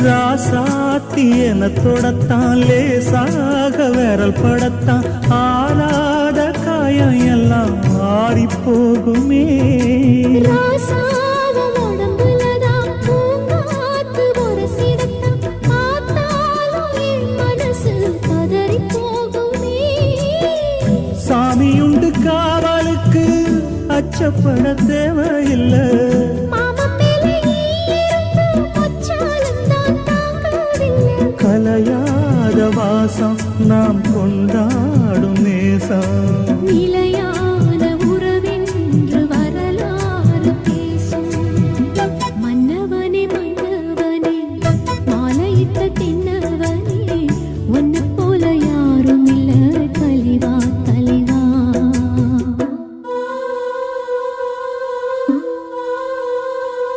ராசாத்தி என தொடத்தான் லேசாக விரல் படத்தான் ஆறாத காயம் எல்லாம் ஆறி போகுமே சாமியுண்டு காவலுக்கு அச்சப்பட தேவையில்லை கலையாத வாசம் நாம்